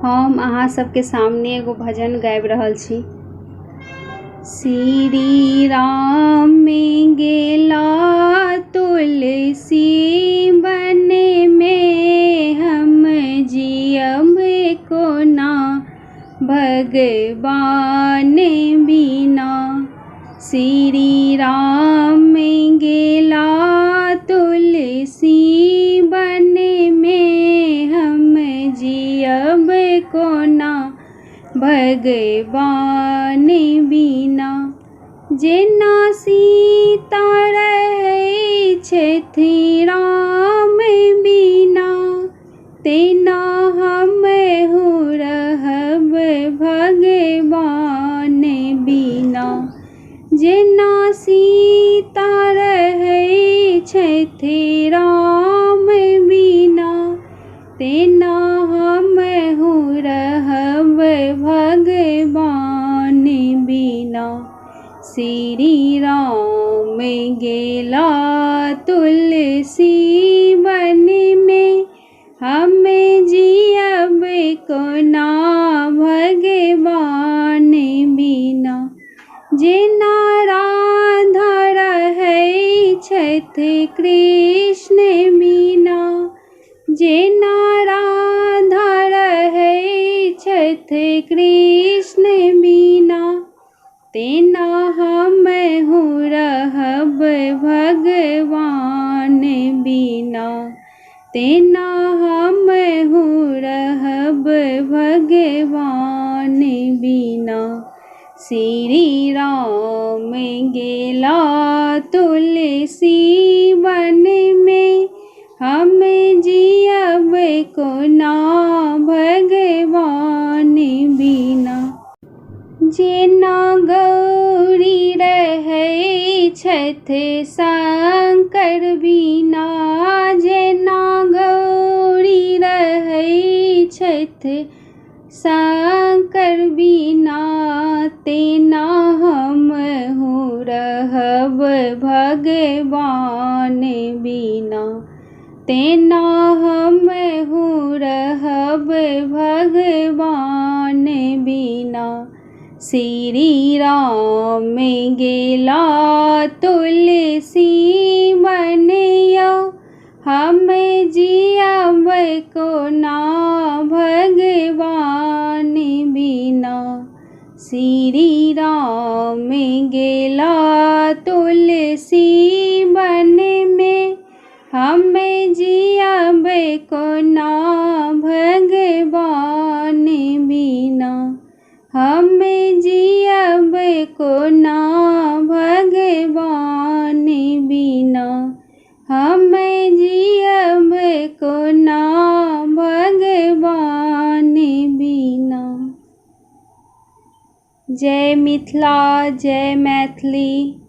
हम अहाँ सबके सामने एगो भजन गाबि रहल छी। श्री राम में गेला तुलसी बन में, हम जियब कोना भगवान बिना। श्री राम में गेला तुलसी बन में, हम जियब कोना भगवान बिना। जेना सीता रहै छथि राम बिना, तेना हमहु रहब भगवान बिना। जेना सीता रहै छथि राम बिना, तेना हमहु रहब भगवान बिना। श्री राम गेला तुलसी बन में, हम जियब कोना भगवान बिना। जेना राधा रहै छथि कृष्ण बिना, जेना राधा रहै छथि कृष्ण बिना, तेना हमहु रहब भगवान बिना। तेना हमहु रहब भगवान बिना। श्री राम गेला तुलसी बन में, हम जियब कोना भगवान बिना। जेना गौरी रहै छथि शंकर बिना, जेना गौरी रहै छथि शंकर बिना, तेना हमहु रहब भगवान बिना। तेना हमहु रहब भगवान बिना। श्री राम गेला तुलसी बन यौ, हम जियब कोना भगवान बिना। श्री राम गेला तुलसी बन में, हम जियब कोना भगवान बिना। हम जियब कोना भगवान बिना। हम जियब कोना भगवान बिना। जय मिथिला, जय मैथिली।